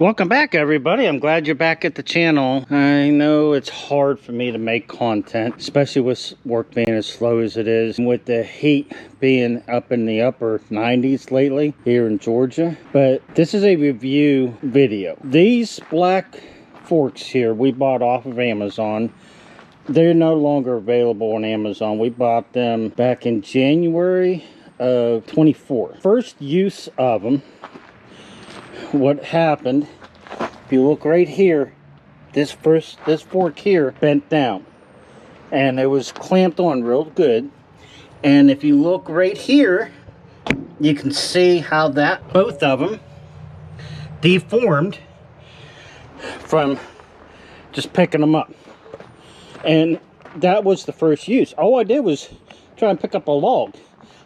Welcome back, everybody. I'm glad you're back at the channel. I know it's hard for me to make content, especially with work being as slow as it is, and with the heat being up in the upper 90s lately here in Georgia. But this is a review video. These black forks here we bought off of Amazon. They're no longer available on Amazon. We bought them back in January of 24. First use of them, what happened, if you look right here, this fork here bent down and it was clamped on real good. And if you look right here, you can see how that both of them deformed from just picking them up. And that was the first use. All I did was try and pick up a log.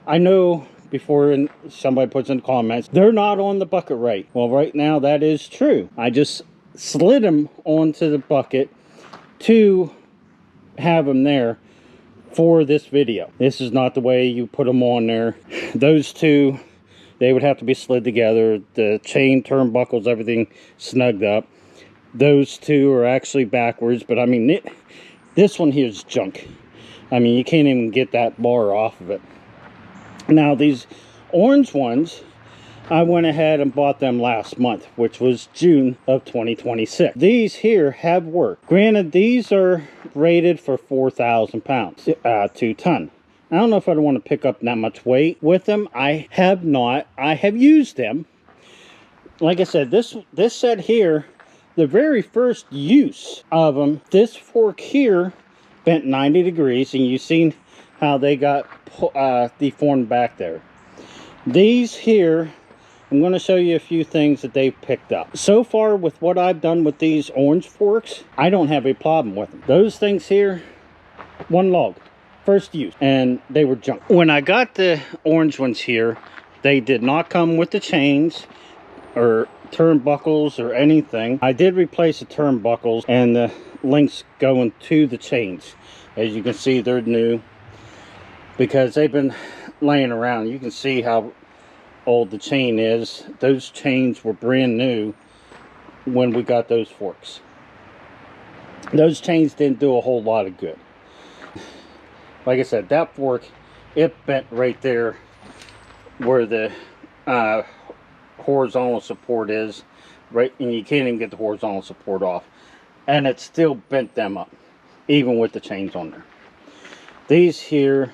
I know before somebody puts in the comments, they're not on the bucket right. Well, right now that is true. I just slid them onto the bucket to have them there for this video. This is not the way you put them on there. Those two, they would have to be slid together. The chain turnbuckles, everything snugged up. Those two are actually backwards, but I mean, this one here is junk. I mean, you can't even get that bar off of it. Now, these orange ones, I went ahead and bought them last month, which was June of 2026. These here have worked. Granted, these are rated for 4,000 pounds, 2 ton. I don't know if I want to pick up that much weight with them. I have not. I have used them. Like I said, this set here, the very first use of them, this fork here bent 90 degrees, and you've seen how they got deformed back there. These here, I'm going to show you a few things that they've picked up. So far with what I've done with these orange forks, I don't have a problem with them. Those things here, one log, first use, and they were junk. When I got the orange ones here, they did not come with the chains or turnbuckles or anything. I did replace the turnbuckles and the links going to the chains. As you can see, they're new because they've been laying around. You can see how old the chain is. Those chains were brand new when we got those forks. Those chains didn't do a whole lot of good. Like I said, that fork, it bent right there where the horizontal support is, right, and you can't even get the horizontal support off, and it still bent them up even with the chains on there. These here,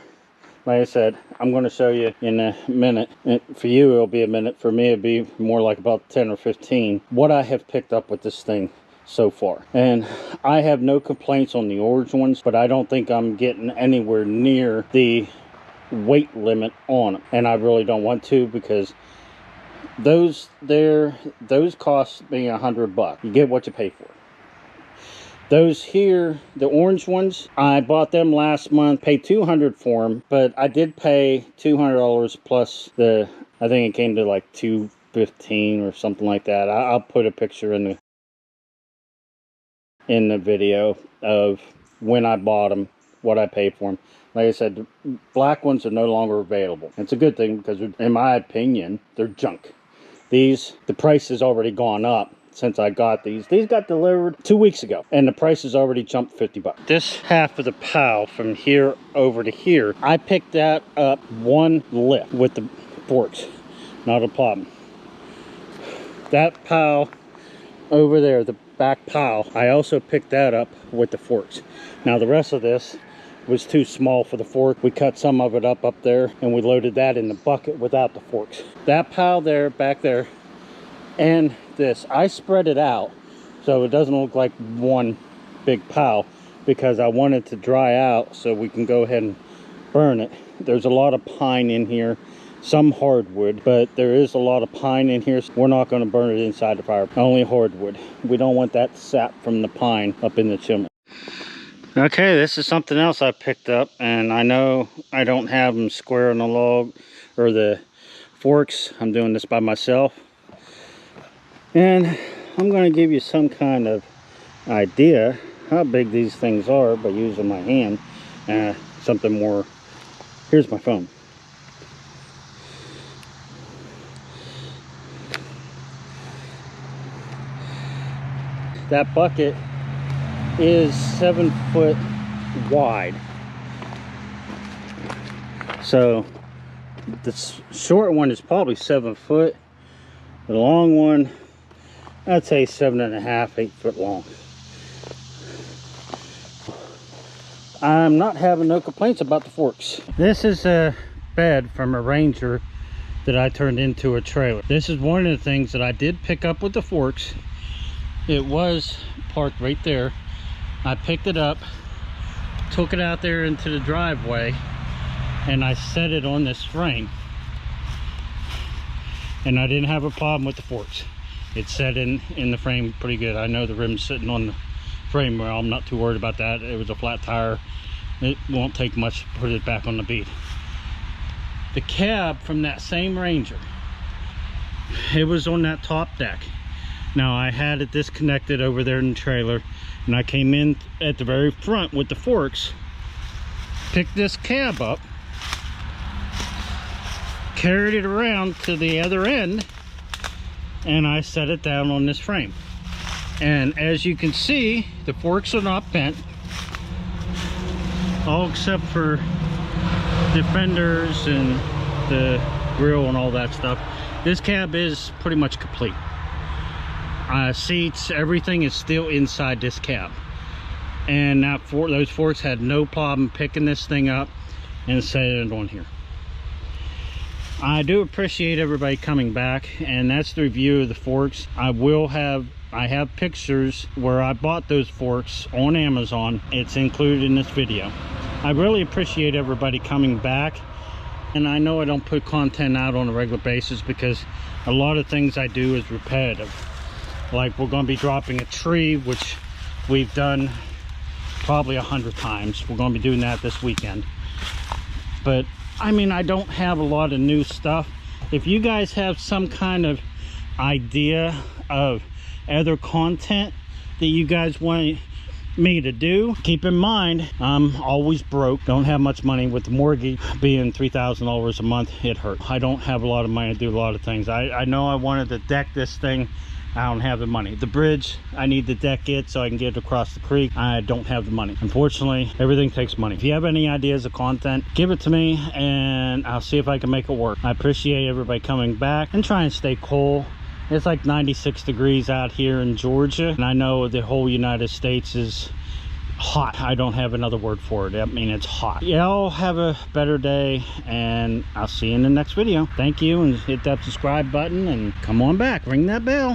like I said, I'm going to show you in a minute. For you it'll be a minute, for me it'll be more like about 10 or 15 what I have picked up with this thing so far. And I have no complaints on the orange ones, but I don't think I'm getting anywhere near the weight limit on them, and I really don't want to, because those cost me $100. You get what you pay for. Those here, the orange ones, I bought them last month, paid $200 for them, but I did pay $200 plus the, I think it came to like $215 or something like that. I'll put a picture in the video of when I bought them, what I paid for them. Like I said, the black ones are no longer available. It's a good thing because, in my opinion, they're junk. These, the price has already gone up since I got these. These got delivered 2 weeks ago, and the price has already jumped $50. This half of the pile from here over to here, I picked that up one lift with the forks. Not a problem. That pile over there, the back pile, I also picked that up with the forks. Now the rest of this was too small for the fork. We cut some of it up there, and we loaded that in the bucket without the forks. That pile there, back there, and this, I spread it out so it doesn't look like one big pile, because I want it to dry out so we can go ahead and burn it. There's a lot of pine in here, some hardwood, but there is a lot of pine in here. So we're not going to burn it inside the fire, only hardwood. We don't want that sap from the pine up in the chimney. Okay, this is something else I picked up, and I know I don't have them square on the log or the forks. I'm doing this by myself, and I'm going to give you some kind of idea how big these things are by using my hand. Something more. Here's my phone. that bucket is 7 foot wide. So the short one is probably 7 foot. The long one, I'd say 7.5, 8 foot long. I'm not having no complaints about the forks. This is a bed from a Ranger that I turned into a trailer. This is one of the things that I did pick up with the forks. It was parked right there. I picked it up, took it out there into the driveway, and I set it on this frame. And I didn't have a problem with the forks. It set in the frame pretty good. I know the rim's sitting on the frame well. I'm not too worried about that. It was a flat tire. It won't take much to put it back on the bead. The cab from that same Ranger, it was on that top deck. Now I had it disconnected over there in the trailer, and I came in at the very front with the forks, picked this cab up, carried it around to the other end, and I set it down on this frame. And as you can see, the forks are not bent, all except for the fenders and the grill and all that stuff. This cab is pretty much complete. Seats, everything is still inside this cab. And those forks had no problem picking this thing up and setting it on here. I do appreciate everybody coming back, and that's the review of the forks. I have pictures where I bought those forks on Amazon. It's included in this video. I really appreciate everybody coming back, and I know I don't put content out on a regular basis because a lot of things I do is repetitive. Like we're going to be dropping a tree, which we've done probably 100 times. We're going to be doing that this weekend. But I mean, I don't have a lot of new stuff. If you guys have some kind of idea of other content that you guys want me to do, keep in mind I'm always broke, don't have much money. With the mortgage being $3,000 a month, it hurt. I don't have a lot of money to do a lot of things. I know I wanted to deck this thing. I don't have the money. The bridge, I need to deck it so I can get it across the creek. I don't have the money. Unfortunately, everything takes money. If you have any ideas of content, give it to me and I'll see if I can make it work. I appreciate everybody coming back and try and stay cool. It's like 96 degrees out here in Georgia, and I know the whole United States is hot. I don't have another word for it. I mean, it's hot. Y'all have a better day, and I'll see you in the next video. Thank you, and hit that subscribe button and come on back, ring that bell.